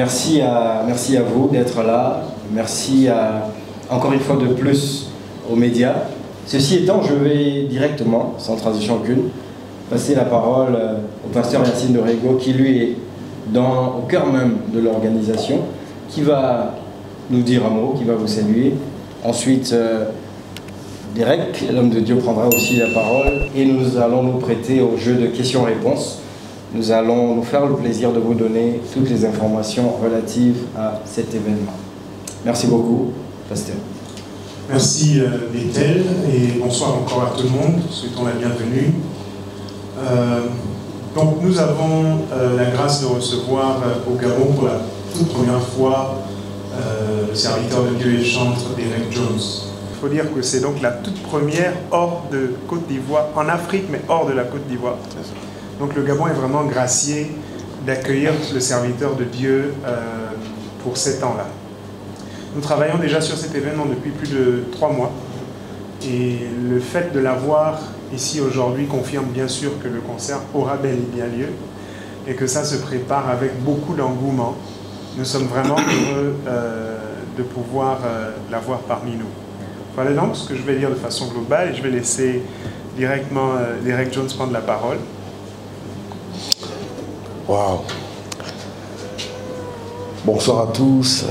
merci à vous d'être là. Merci encore une fois de plus aux médias. Ceci étant, je vais directement, sans transition aucune, passer la parole au pasteur Yacine Dorego, qui lui est au cœur même de l'organisation, qui va nous dire un mot, qui va vous saluer. Ensuite, Derek, l'homme de Dieu, prendra aussi la parole et nous allons nous prêter au jeu de questions-réponses. Nous allons nous faire le plaisir de vous donner toutes les informations relatives à cet événement. Merci beaucoup, pasteur. Merci Bethel et bonsoir encore à tout le monde, souhaitons la bienvenue. Donc nous avons la grâce de recevoir au Gabon pour la toute première fois le serviteur de Dieu et chantre Derek Jones. Il faut dire que c'est donc la toute première hors de Côte d'Ivoire, en Afrique mais hors de la Côte d'Ivoire. Donc le Gabon est vraiment gracié d'accueillir le serviteur de Dieu pour ces temps-là. Nous travaillons déjà sur cet événement depuis plus de 3 mois et le fait de l'avoir ici aujourd'hui confirme bien sûr que le concert aura bel et bien lieu et que ça se prépare avec beaucoup d'engouement. Nous sommes vraiment heureux de pouvoir l'avoir parmi nous. Voilà donc ce que je vais dire de façon globale et je vais laisser directement Derek Jones prendre la parole. Wow. Bonsoir à tous.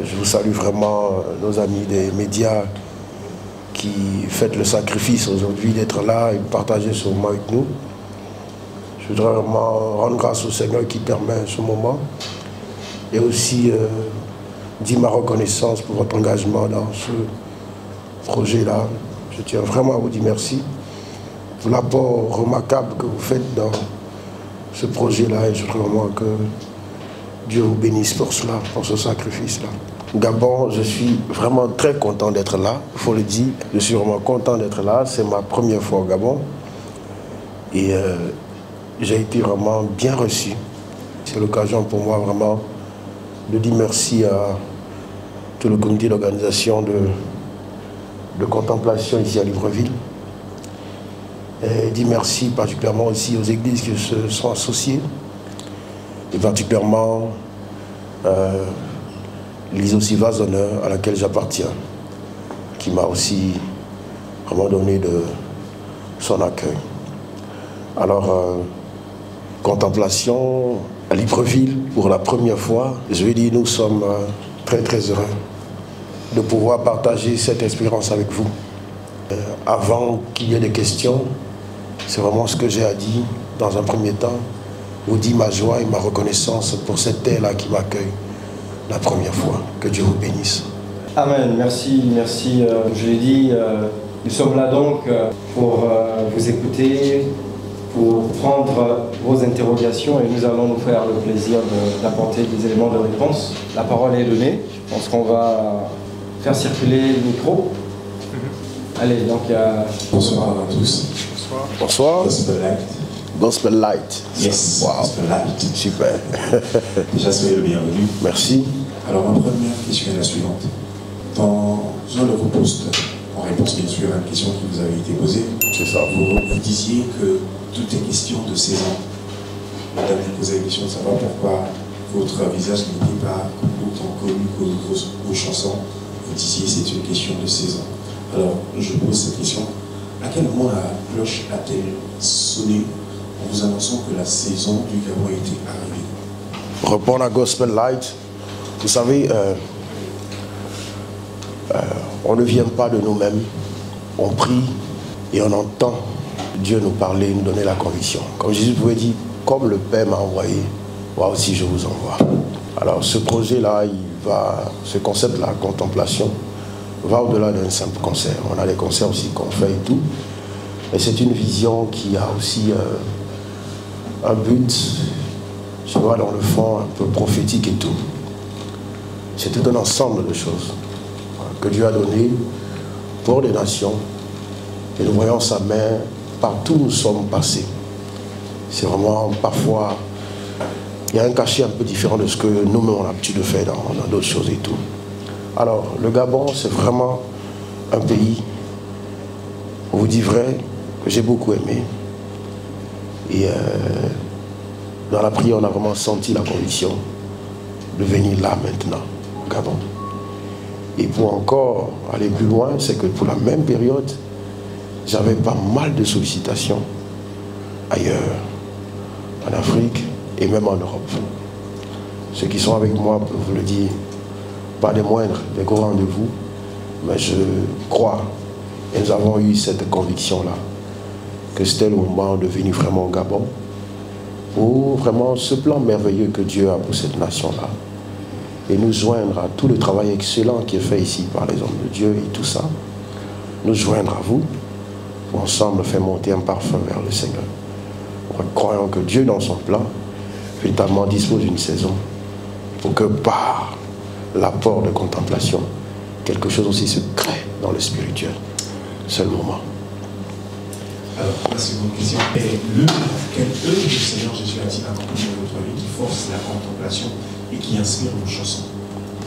Je vous salue vraiment, nos amis des médias qui fêtent le sacrifice aujourd'hui d'être là et de partager ce moment avec nous. Je voudrais vraiment rendre grâce au Seigneur qui permet ce moment et aussi dire ma reconnaissance pour votre engagement dans ce projet-là. Je tiens vraiment à vous dire merci pour l'apport remarquable que vous faites dans ce projet-là et je voudrais vraiment que Dieu vous bénisse pour cela, pour ce sacrifice-là. Gabon, je suis vraiment très content d'être là, il faut le dire. Je suis vraiment content d'être là, c'est ma première fois au Gabon. Et j'ai été vraiment bien reçu. C'est l'occasion pour moi vraiment de dire merci à tout le comité d'organisation de contemplation ici à Libreville. Et dire merci particulièrement aussi aux églises qui se sont associées. Et particulièrement l'Isosivas Honneur à laquelle j'appartiens, qui m'a aussi vraiment donné de son accueil. Alors, contemplation à Libreville pour la première fois, je vais dire nous sommes très très heureux de pouvoir partager cette expérience avec vous. Avant qu'il y ait des questions, c'est vraiment ce que j'ai à dire dans un premier temps. Vous dis ma joie et ma reconnaissance pour cette terre-là qui m'accueille la première fois. Que Dieu vous bénisse. Amen. Merci, merci. Je l'ai dit, nous sommes là donc pour vous écouter, pour prendre vos interrogations et nous allons nous faire le plaisir d'apporter des éléments de réponse. La parole est donnée. Je pense qu'on va faire circuler le micro. Allez, donc... Bonsoir à tous. Bonsoir. Bonsoir. Gospel Light. Gospel Light. Yes, wow. Gospel Light. Super. Déjà, soyez le bienvenu. Merci. Alors, ma première question est la suivante. Dans un de vos posts, en réponse bien sûr à une question qui vous avait été posée, vous disiez que tout est question de saison. Madame vous posait la question de savoir pourquoi votre visage n'était pas autant connu que vos chansons. Vous disiez c'est une question de saison. Alors, je pose cette question. À quel moment la cloche a-t-elle sonné en vous annonçant que la saison du Gabon était arrivée? Répondre à Gospel Light, vous savez, on ne vient pas de nous-mêmes, on prie et on entend Dieu nous parler, nous donner la conviction. Comme Jésus pouvait dire, comme le Père m'a envoyé, moi aussi je vous envoie. Alors ce projet-là, ce concept-là, contemplation, va au-delà d'un simple concert. On a des concerts aussi qu'on fait et tout. Et c'est une vision qui a aussi un but, je vois dans le fond, un peu prophétique et tout. C'est tout un ensemble de choses que Dieu a donné pour les nations. Et nous voyons sa main partout où nous sommes passés. C'est vraiment parfois, il y a un cachet un peu différent de ce que nous-mêmes on a l'habitude de faire dans d'autres choses et tout. Alors, le Gabon, c'est vraiment un pays, on vous dit vrai, que j'ai beaucoup aimé. Et Dans la prière, on a vraiment senti la conviction de venir là maintenant, au Gabon. Et pour encore aller plus loin, c'est que pour la même période, j'avais pas mal de sollicitations ailleurs, en Afrique et même en Europe. Ceux qui sont avec moi peuvent vous le dire, pas des moindres, des gros rendez-vous, mais je crois, et nous avons eu cette conviction-là, que c'était le moment de venir vraiment au Gabon, pour vraiment ce plan merveilleux que Dieu a pour cette nation-là, et nous joindre à tout le travail excellent qui est fait ici par les hommes de Dieu et tout ça, nous joindre à vous, pour ensemble faire monter un parfum vers le Seigneur. Nous croyons que Dieu, dans son plan, véritablement dispose d'une saison pour que par l'apport de contemplation, quelque chose aussi se crée dans le spirituel. C'est le moment. Alors, la seconde question est quelle œuvre du Seigneur Jésus a-t-il accompli dans votre vie qui force la contemplation et qui inspire nos chansons?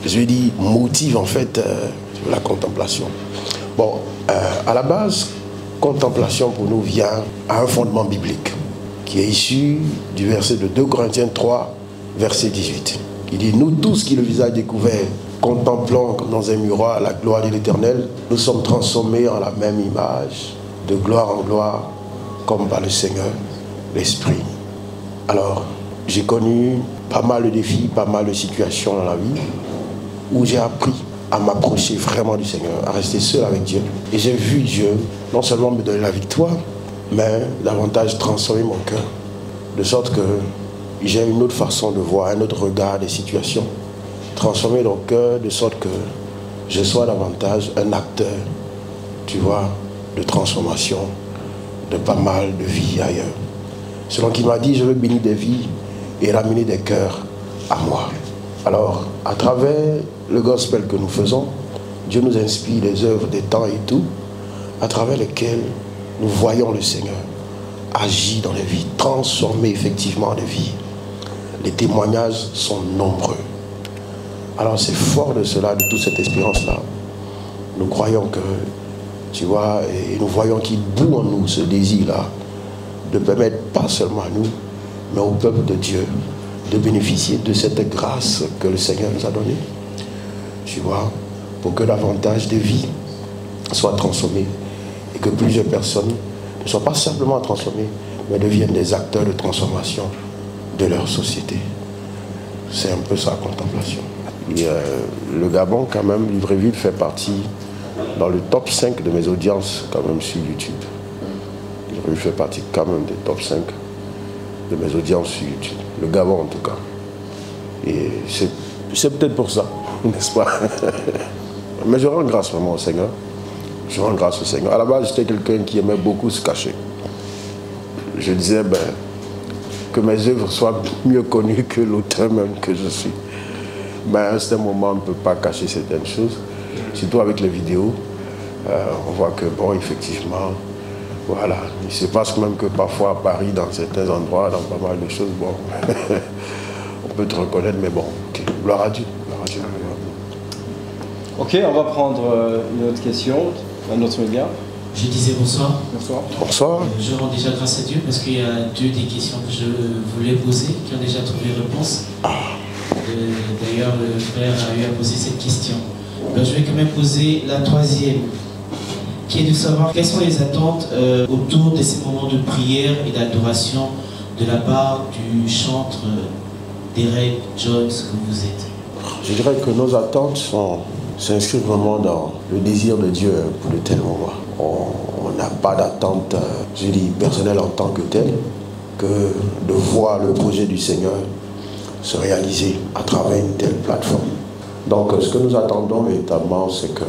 Je lui dis, motive en fait la contemplation. Bon, à la base, contemplation pour nous vient à un fondement biblique qui est issu du verset de 2 Corinthiens 3, verset 18. Il dit, nous tous qui le visage découvert, contemplons comme dans un miroir la gloire de l'Éternel, nous sommes transformés en la même image, de gloire en gloire, comme par le Seigneur, l'Esprit. Alors, j'ai connu pas mal de défis, pas mal de situations dans la vie, où j'ai appris à m'approcher vraiment du Seigneur, à rester seul avec Dieu. Et j'ai vu Dieu non seulement me donner la victoire, mais davantage transformer mon cœur, de sorte que j'ai une autre façon de voir, un autre regard des situations, transformer mon cœur de sorte que je sois davantage un acteur, tu vois, de transformation de pas mal de vies ailleurs. Selon qu'il m'a dit, je veux bénir des vies et ramener des cœurs à moi. Alors, à travers le gospel que nous faisons, Dieu nous inspire les œuvres des temps et tout, à travers lesquelles nous voyons le Seigneur agir dans les vies, transformer effectivement les vies. Les témoignages sont nombreux. Alors c'est fort de cela, de toute cette expérience-là. Nous croyons que, tu vois, et nous voyons qu'il bout en nous ce désir-là, de permettre pas seulement à nous, mais au peuple de Dieu, de bénéficier de cette grâce que le Seigneur nous a donnée, tu vois, pour que davantage de vies soient transformées et que plusieurs personnes ne soient pas simplement transformées, mais deviennent des acteurs de transformation de leur société. C'est un peu ça, la contemplation. Et, le Gabon, quand même, Libreville fait partie dans le top 5 de mes audiences, quand même, sur YouTube. Libreville fait partie quand même des top 5 de mes audiences sur YouTube. Le Gabon, en tout cas. Et c'est peut-être pour ça, n'est-ce pas? Mais je rends grâce vraiment au Seigneur. Je rends grâce au Seigneur. À la base, j'étais quelqu'un qui aimait beaucoup se cacher. Je disais, que mes œuvres soient mieux connues que l'auteur même que je suis. Mais à un certain moment, on ne peut pas cacher certaines choses. Surtout avec les vidéos, on voit que, bon, effectivement, voilà, il se passe même que parfois à Paris, dans certains endroits, dans pas mal de choses, bon, on peut te reconnaître, mais bon, ok, gloire à Dieu, gloire à Dieu. Ok, on va prendre une autre question, un autre média. Je disais bonsoir. Bonsoir. Bonsoir. Je rends déjà grâce à Dieu parce qu'il y a deux des questions que je voulais poser qui ont déjà trouvé réponse. D'ailleurs, le frère a eu à poser cette question. Alors, je vais quand même poser la troisième, qui est de savoir quelles sont les attentes autour de ces moments de prière et d'adoration de la part du chantre Derek Jones que vous êtes. Je dirais que nos attentes s'inscrivent vraiment dans le désir de Dieu pour de tels moments. On n'a pas d'attente, je dis, personnelle en tant que telle, que de voir le projet du Seigneur se réaliser à travers une telle plateforme. Donc ce que nous attendons véritablement, c'est que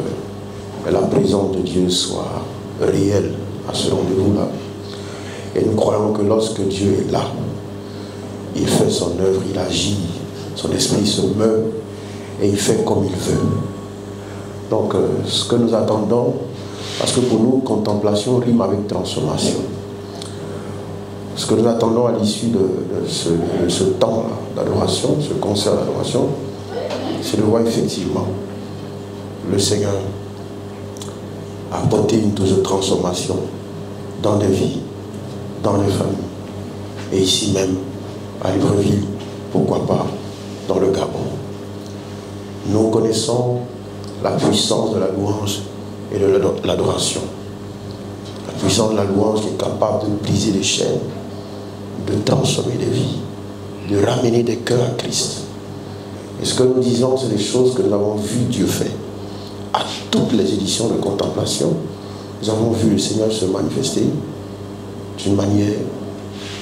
la présence de Dieu soit réelle à ce rendez-vous-là. Et nous croyons que lorsque Dieu est là, il fait son œuvre, il agit, son esprit se meurt et il fait comme il veut. Donc ce que nous attendons, parce que pour nous, contemplation rime avec transformation. Ce que nous attendons à l'issue de ce temps d'adoration, ce concert d'adoration, c'est de voir effectivement le Seigneur apporter une douce transformation dans des vies, dans les familles, et ici même à Libreville, pourquoi pas dans le Gabon. Nous connaissons la puissance de la louange et de l'adoration. La puissance de la louange qui est capable de briser les chaînes, de transformer des vies, de ramener des cœurs à Christ. Et ce que nous disons, c'est des choses que nous avons vu Dieu faire. À toutes les éditions de contemplation, nous avons vu le Seigneur se manifester d'une manière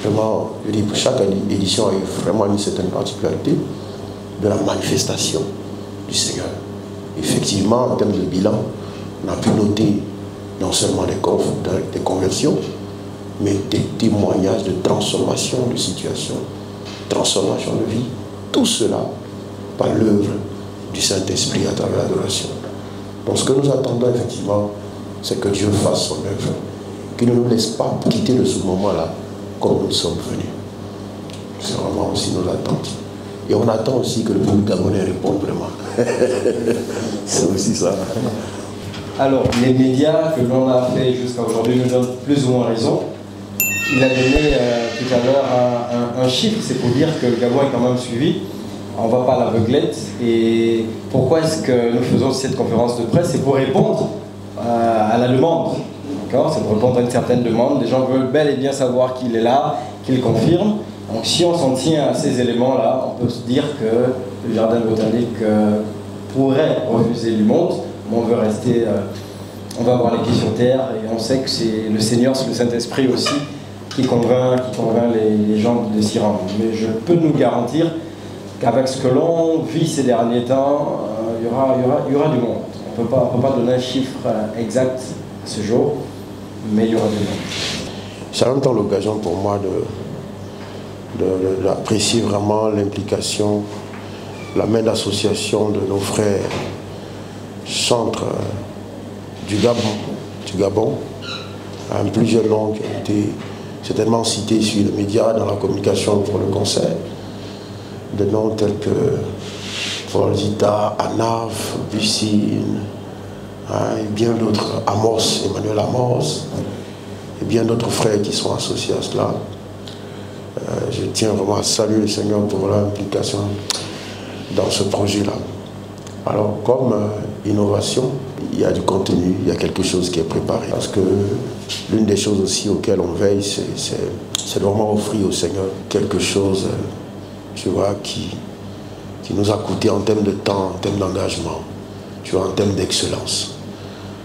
vraiment, je dis, chaque édition a eu vraiment une certaine particularité de la manifestation du Seigneur. Effectivement, en termes de bilan, on a pu noter non seulement des conversions, mais des témoignages de transformation de situation, transformation de vie. Tout cela par l'œuvre du Saint-Esprit à travers l'adoration. Donc ce que nous attendons effectivement, c'est que Dieu fasse son œuvre, qu'il ne nous laisse pas quitter de ce moment-là comme nous sommes venus. C'est vraiment aussi nos attentes. Et on attend aussi que le peuple gabonais réponde vraiment. C'est aussi ça. Alors, les médias que l'on a fait jusqu'à aujourd'hui nous donnent plus ou moins raison. Il a donné tout à l'heure un chiffre, c'est pour dire que le Gabon est quand même suivi. On ne va pas à l'aveuglette. Et pourquoi est-ce que nous faisons cette conférence de presse? C'est pour répondre à la demande. C'est pour répondre à une certaine demande. Les gens veulent bel et bien savoir qu'il est là, qu'il confirme. Donc si on s'en tient à ces éléments-là, on peut se dire que le jardin botanique pourrait refuser du monde, mais on veut rester, on va avoir les pieds sur terre, et on sait que c'est le Seigneur, c'est le Saint-Esprit aussi qui convainc les gens de s'y rendre. Mais je peux nous garantir qu'avec ce que l'on vit ces derniers temps, il y aura du monde. On ne peut pas donner un chiffre exact à ce jour, mais il y aura du monde. C'est en même temps l'occasion pour moi d'apprécier vraiment l'implication, la main d'association de nos frères chantres du Gabon, plusieurs noms qui ont été certainement cités sur les médias, dans la communication pour le concert. Des noms tels que Forzita, Anaf, Bussine, et bien d'autres, Amos, Emmanuel Amos, et bien d'autres frères qui sont associés à cela. Je tiens vraiment à saluer le Seigneur pour leur implication dans ce projet-là. Alors, comme innovation, il y a du contenu, il y a quelque chose qui est préparé. Parce que l'une des choses aussi auxquelles on veille, c'est vraiment offrir au Seigneur quelque chose, tu vois, qui nous a coûté en termes de temps, en termes d'engagement, tu vois, en termes d'excellence.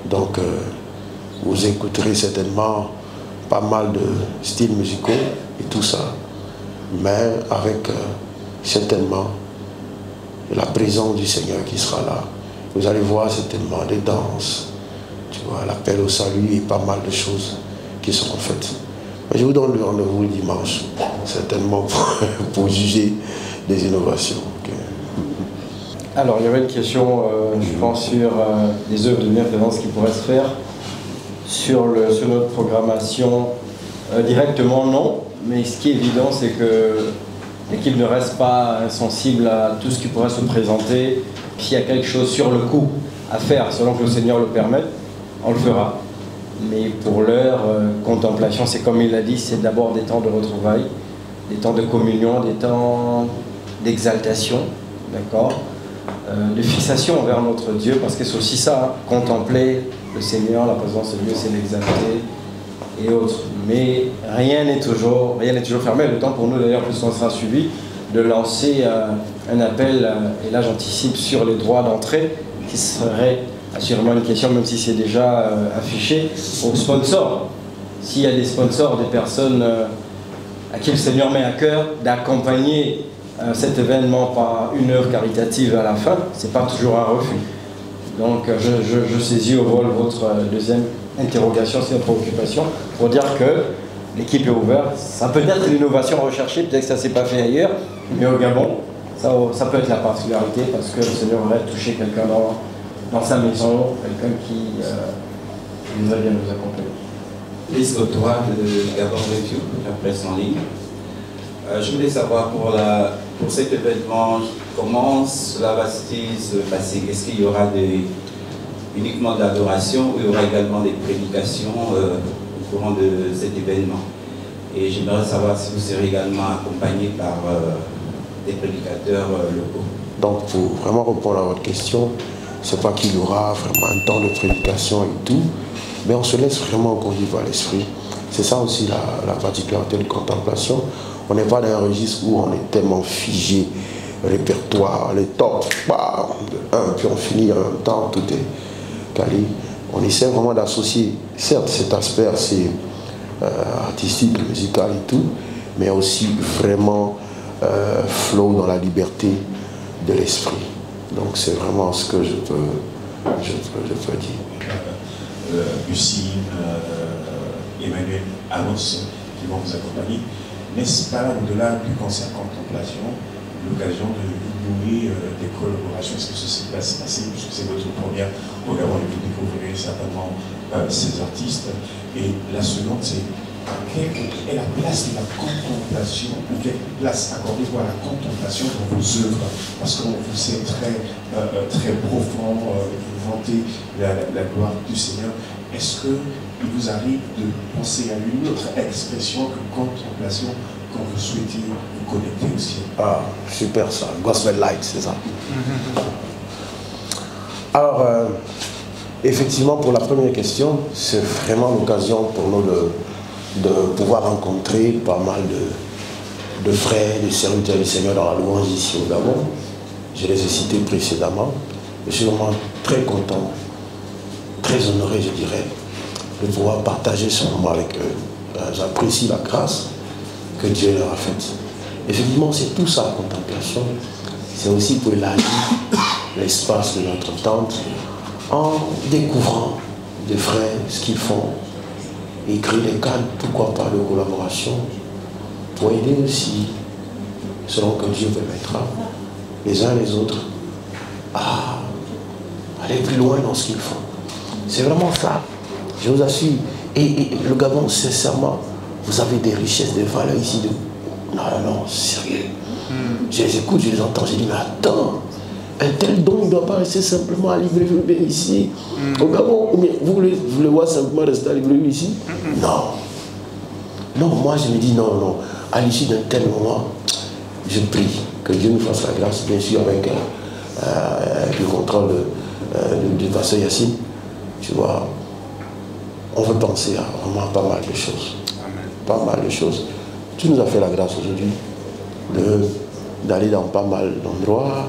Donc, vous écouterez certainement pas mal de styles musicaux et tout ça, mais avec certainement la présence du Seigneur qui sera là. Vous allez voir certainement des danses, tu vois, l'appel au salut et pas mal de choses qui seront faites. Mais je vous donne le rendez-vous le dimanche, certainement pour juger des innovations. Okay. Alors, il y avait une question, je pense, sur les œuvres de bienfaisance qui pourraient se faire sur notre programmation. Directement, non. Mais ce qui est évident, c'est que l'équipe ne reste pas sensible à tout ce qui pourrait se présenter. S'il y a quelque chose sur le coup à faire, selon que le Seigneur le permette, on le fera. Mais pour l'heure, contemplation, c'est comme il l'a dit, c'est d'abord des temps de retrouvailles, des temps de communion, des temps d'exaltation, d'accord, de fixation envers notre Dieu, parce que c'est aussi ça, hein, contempler le Seigneur, la présence de Dieu, c'est l'exalter et autres. Mais rien n'est toujours fermé. Le temps pour nous, d'ailleurs, plus on sera suivi, de lancer un appel, et là j'anticipe sur les droits d'entrée, qui serait assurément une question, même si c'est déjà affiché, aux sponsors. S'il y a des sponsors, des personnes à qui le Seigneur met à cœur d'accompagner cet événement par une œuvre caritative à la fin, c'est pas toujours un refus. Donc je saisis au vol votre deuxième interrogation, c'est une préoccupation, pour dire que l'équipe est ouverte. Ça peut être l'innovation recherchée, peut-être que ça ne s'est pas fait ailleurs, mais au Gabon, ça peut être la particularité, parce que le Seigneur aurait touché quelqu'un dans sa maison, quelqu'un qui voudrait bien nous accompagner. Lise Gautois de Gabon Review, la presse en ligne. Je voulais savoir pour cet événement, comment cela va-t-il se passer? Est-ce qu'il y aura uniquement de l'adoration ou il y aura également des prédications au courant de cet événement? Et j'aimerais savoir si vous serez également accompagné par des prédicateurs locaux. Donc pour vraiment répondre à votre question, c'est pas qu'il y aura vraiment un temps de prédication et tout, mais on se laisse vraiment conduire par l'esprit. C'est ça aussi la particularité de contemplation. On n'est pas dans un registre où on est tellement figé, répertoire, les tops, puis on finit en même temps, tout est calé. On essaie vraiment d'associer, certes, cet aspect assez artistique, musical et tout, mais aussi vraiment flow dans la liberté de l'esprit. Donc c'est vraiment ce que je peux dire. Lucine, Emmanuel, Amos, qui vont vous accompagner. N'est-ce pas, au-delà du concert contemplation, l'occasion de nouer des collaborations? Est-ce que ceci va se passer, puisque c'est votre première au Gabon et vous découvrirez certainement ces artistes? Et la seconde, c'est quelle est la place de la contemplation, ou quelle place accordez-vous à la contemplation dans vos œuvres? Parce qu'on vous sait très profond, vous vantez la gloire du Seigneur. Est-ce qu'il vous arrive de penser à une autre expression que contemplation quand vous souhaitez vous connecter au ciel? Ah, super ça, Gospel Light, c'est ça. Alors, effectivement, pour la première question, c'est vraiment l'occasion pour nous de pouvoir rencontrer pas mal de frères, de serviteurs du Seigneur dans la louange ici au Gabon. Je les ai cités précédemment. Je suis vraiment très content, très honoré, je dirais, de pouvoir partager ce moment avec eux. J'apprécie la grâce que Dieu leur a faite. Effectivement, c'est tout ça, la contemplation. C'est aussi pour élargir l'espace de notre tente en découvrant des frères, ce qu'ils font, et créer des cadres, pourquoi pas, de collaboration, pour aider aussi, selon que Dieu permettra, les uns les autres à aller plus loin dans ce qu'ils font. C'est vraiment ça, je vous assure. Et le Gabon, sincèrement, vous avez des richesses, des valeurs ici. Non, sérieux. Je les écoute, je les entends, je dis, mais attends, un tel don ne doit pas rester simplement à Libreville ici. Au Gabon, vous voulez voir simplement rester à Libreville ici? Non. Non, moi je me dis non. À l'issue d'un tel moment, je prie que Dieu nous fasse la grâce, bien sûr, avec le contrôle du pasteur Yacine. Tu vois, on veut penser à vraiment pas mal de choses. Pas mal de choses. Tu nous as fait la grâce aujourd'hui d'aller dans pas mal d'endroits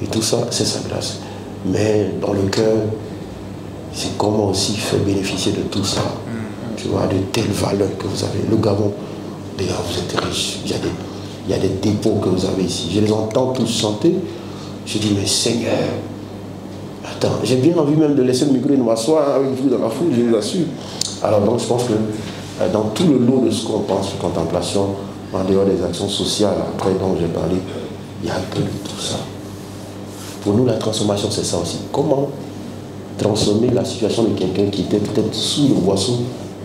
et tout ça, c'est sa grâce. Mais dans le cœur, c'est comment aussi faire bénéficier de tout ça. Tu vois, de telles valeurs que vous avez. Le Gabon, d'ailleurs, vous êtes riche. Il y a des dépôts que vous avez ici. Je les entends tous chanter. Je dis, mais Seigneur, attends, j'ai bien envie même de laisser le micro et de m'asseoir avec vous dans la foule, je vous assure. Alors donc, je pense que dans tout le lot de ce qu'on pense sur contemplation, en dehors des actions sociales, après dont j'ai parlé, il n'y a que tout ça. Pour nous, la transformation, c'est ça aussi. Comment transformer la situation de quelqu'un qui était peut-être sous le boisseau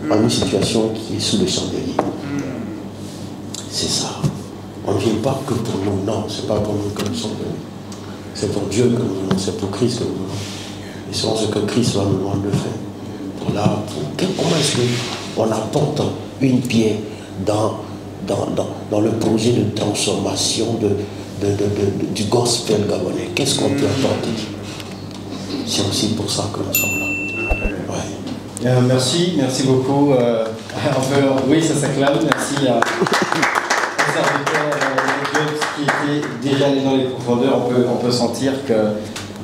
en une situation qui est sous le chandelier? C'est ça. On ne vient pas que pour nous, non, c'est pas pour nous que nous sommes venus. C'est pour Dieu que nous venons, c'est pour Christ que nous venons. Et c'est ce que Christ va nous demander de faire. Voilà, comment est-ce qu'on apporte une pierre dans le projet de transformation du gospel gabonais? Qu'est-ce qu'on peut apporter? C'est aussi pour ça que nous sommes là. Ouais. Merci beaucoup. Oui, ça s'acclame. Merci à aux serviteurs qui étaient déjà allés dans les profondeurs. On peut sentir que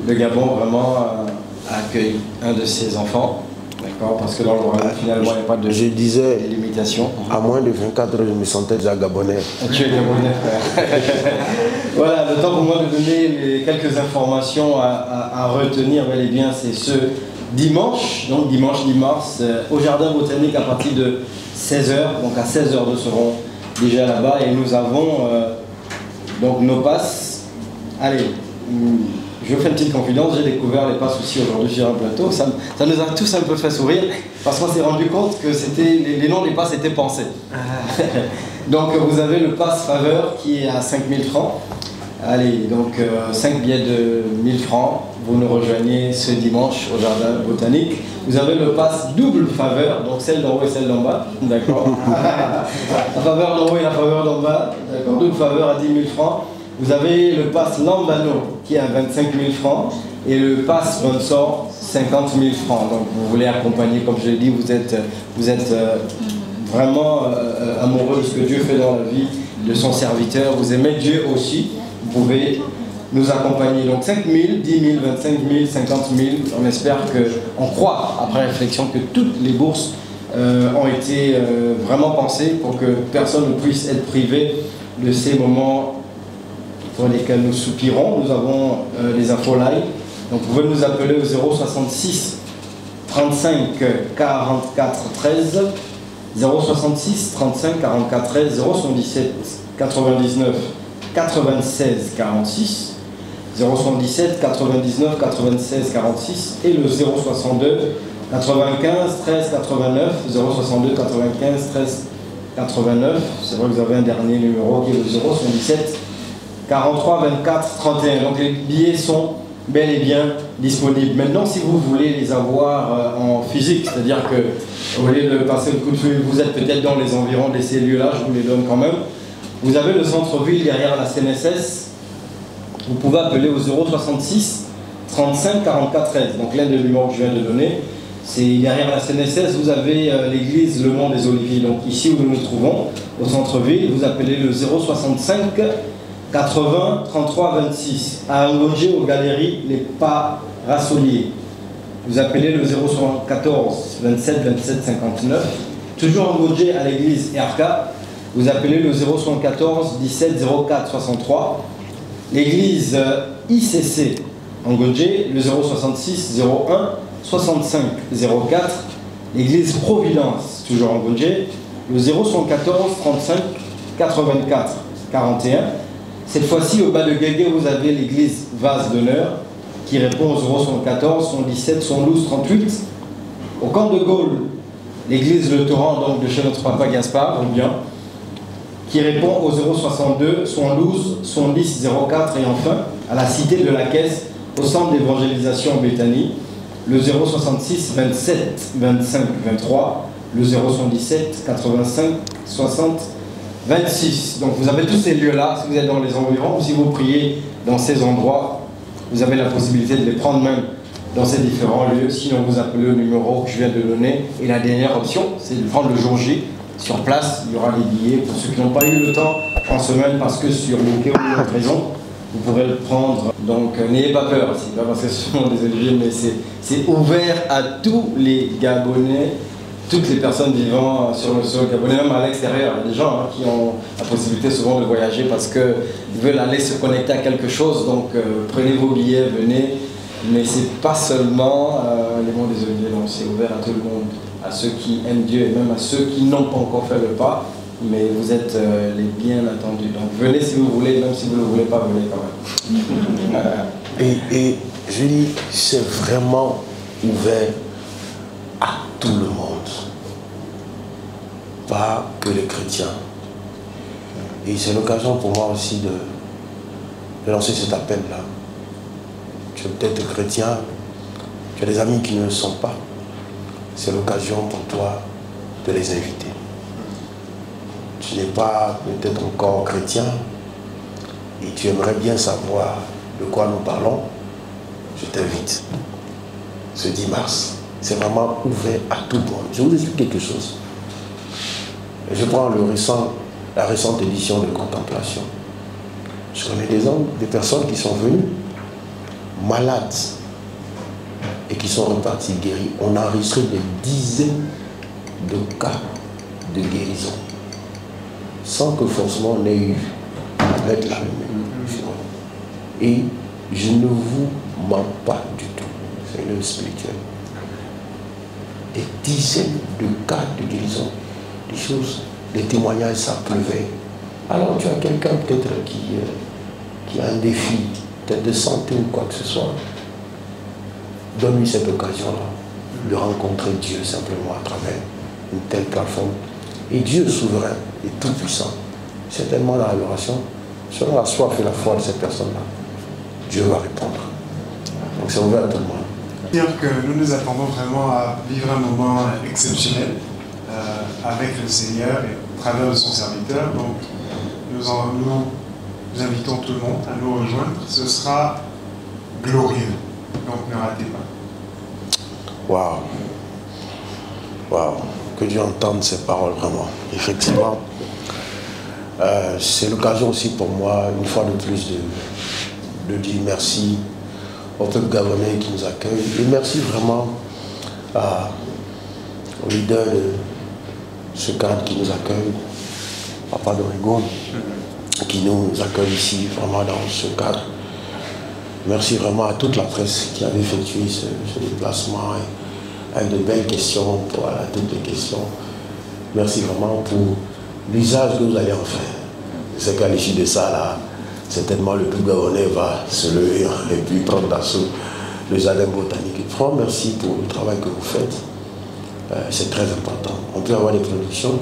le Gabon vraiment accueille un de ses enfants. D'accord, parce que dans le Rwanda, finalement, il n'y a pas de limitation. À moins de 24 heures, je me sentais déjà gabonais. Tu es gabonais, frère. Voilà, le temps pour moi de donner quelques informations à retenir, bel et bien, c'est ce dimanche, donc dimanche 10 mars, au Jardin Botanique à partir de 16h. Donc à 16h, nous serons déjà là-bas et nous avons donc nos passes. Allez. Je vous fais une petite confidence, j'ai découvert les passes aussi aujourd'hui sur un plateau. Ça nous a tous un peu fait sourire parce qu'on s'est rendu compte que les noms des passes étaient pensés. Donc vous avez le pass faveur qui est à 5 000 francs. Allez, donc 5 billets de 1000 francs. Vous nous rejoignez ce dimanche au Jardin Botanique. Vous avez le pass double faveur, donc celle d'en haut et celle d'en bas. D'accord. La faveur d'en haut et la faveur d'en bas. D'accord. Double faveur à 10 000 francs. Vous avez le pass Lambano qui est à 25 000 francs et le pass sponsor 50 000 francs. Donc vous voulez accompagner, comme je l'ai dit, vous êtes vraiment amoureux de ce que Dieu fait dans la vie de son serviteur. Vous aimez Dieu aussi. Vous pouvez nous accompagner. Donc 5 000, 10 000, 25 000, 50 000. On espère on croit, après réflexion, que toutes les bourses ont été vraiment pensées pour que personne ne puisse être privé de ces moments pour lesquels nous soupirons. Nous avons les infos live. Donc vous pouvez nous appeler au 066 35 44 13 066 35 44 13 077 99 96 46 077 99 96 46 et le 062 95 13 89 062 95 13 89. C'est vrai que vous avez un dernier numéro qui est le 077 43 24 31. Donc les billets sont bel et bien disponibles. Maintenant, si vous voulez les avoir en physique, c'est-à-dire que au lieu de passer le coup de fil, vous êtes peut-être dans les environs de ces lieux-là, je vous les donne quand même. Vous avez le centre-ville derrière la CNSS. Vous pouvez appeler au 066 35 44 13. Donc l'un des numéros que je viens de donner, c'est derrière la CNSS. Vous avez l'église Le Mont des Oliviers. Donc ici où nous nous trouvons, au centre-ville, vous appelez le 065 80 33 26. À Ngongé, aux Galeries Les Parassoliers. Vous appelez le 074 27 27 59. Toujours à Ngongé, à l'église RK. Vous appelez le 074 17 04 63. L'église ICC en Ngongé, le 066 01 65 04. L'église Providence, toujours en Ngongé, le 074 35 84 41. Cette fois-ci, au bas de Guégué, vous avez l'église Vase d'honneur qui répond au 074 117 112 38. Au camp de Gaulle, l'église Le Torrent, donc de chez notre papa Gaspard, ou bien, qui répond au 062 112 110 04. Et enfin, à la cité de la Caisse, au centre d'évangélisation en Béthanie, le 066 27 25 23, le 077 85 60 26. Donc vous avez tous ces lieux-là, si vous êtes dans les environs, ou si vous priez dans ces endroits, vous avez la possibilité de les prendre même dans ces différents lieux. Sinon, vous appelez le numéro que je viens de donner. Et la dernière option, c'est de prendre le jour J. Sur place, il y aura les billets pour ceux qui n'ont pas eu le temps en semaine, parce que sur bouquet ou une autre raison, vous pourrez le prendre. Donc n'ayez pas peur, c'est pas parce que ce sont des origines, mais c'est ouvert à tous les Gabonais, toutes les personnes vivant sur le sol gabonais, même à l'extérieur. Il y a des gens qui ont la possibilité souvent de voyager parce qu'ils veulent aller se connecter à quelque chose. Donc prenez vos billets, venez. Mais c'est pas seulement les monts des Oliviers, donc c'est ouvert à tout le monde, à ceux qui aiment Dieu et même à ceux qui n'ont pas encore fait le pas. Mais vous êtes les bien attendus. Donc venez si vous voulez, même si vous ne voulez pas, venez quand même. Et je dis, c'est vraiment ouvert à tout le monde. Pas que les chrétiens. Et c'est l'occasion pour moi aussi de lancer cet appel-là. Tu es peut-être chrétien, tu as des amis qui ne le sont pas. C'est l'occasion pour toi de les inviter. Tu n'es pas peut-être encore chrétien et tu aimerais bien savoir de quoi nous parlons. Je t'invite. Ce 10 mars, c'est vraiment ouvert à tout le monde. Je vous explique quelque chose. Je prends la récente édition de Contemplation. Je connais des personnes qui sont venues malades et qui sont repartis guéris. On a enregistré des dizaines de cas de guérison sans que forcément on ait eu à mettre la main. Et je ne vous mens pas du tout. C'est le spirituel. Des dizaines de cas de guérison. Des choses, des témoignages, ça pleuvait. Alors tu as quelqu'un peut-être qui a un défi, peut-être de santé ou quoi que ce soit. Donne-lui cette occasion-là de rencontrer Dieu simplement à travers une telle plateforme. Et Dieu souverain et tout-puissant, certainement dans l'adoration, selon la soif et la foi de cette personne-là, Dieu va répondre. Donc c'est ouvert à tout le monde. Dire que nous nous attendons vraiment à vivre un moment exceptionnel avec le Seigneur et au travers de son serviteur. Donc nous invitons tout le monde à nous rejoindre. Ce sera glorieux. Donc ne ratez pas. Waouh. Waouh. Que Dieu entende ces paroles vraiment. Effectivement, c'est l'occasion aussi pour moi, une fois de plus, de dire merci au peuple gabonais qui nous accueille. Et merci vraiment au leader de ce cadre qui nous accueille, Papa Dorigo, qui nous accueille ici, vraiment dans ce cadre. Merci vraiment à toute la presse qui avait effectué ce déplacement avec de belles questions, voilà, toutes les questions. Merci vraiment pour l'usage que vous allez en faire. Je sais qu'à l'issue de ça, là, certainement le peuple gabonais va se lever et puis prendre d'assaut le jardin botanique. Franchement, merci pour le travail que vous faites. C'est très important. On peut avoir des productions,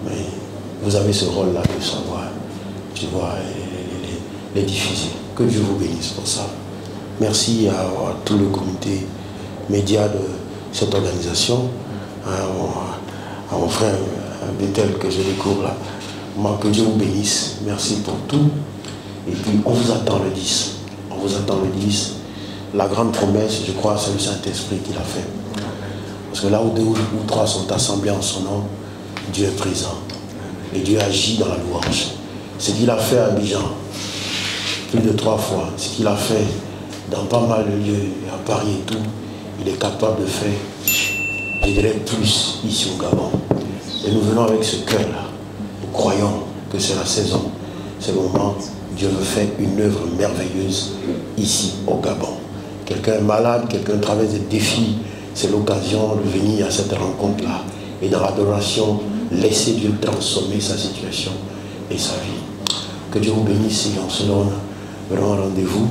mais vous avez ce rôle-là de savoir, tu vois, les diffuser. Que Dieu vous bénisse pour ça. Merci à tout le comité média de cette organisation, à mon frère Bethel que je découvre là. Que Dieu vous bénisse. Merci pour tout. Et puis on vous attend le 10. On vous attend le 10. La grande promesse, je crois, c'est le Saint-Esprit qui l'a fait. Parce que là où 2 ou 3 sont assemblés en son nom, Dieu est présent. Et Dieu agit dans la louange. Ce qu'il a fait à Abidjan, plus de 3 fois, ce qu'il a fait dans pas mal de lieux, à Paris et tout, il est capable de faire, je dirais, plus ici au Gabon. Et nous venons avec ce cœur-là. Nous croyons que c'est la saison, c'est le moment. Dieu veut faire une œuvre merveilleuse ici au Gabon. Quelqu'un est malade, quelqu'un traverse des défis, c'est l'occasion de venir à cette rencontre-là. Et dans l'adoration, laisser Dieu transformer sa situation et sa vie. Que Dieu vous bénisse et on se donne vraiment rendez-vous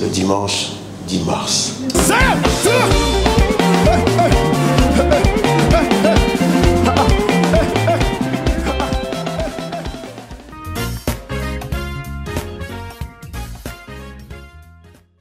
le dimanche 10 mars.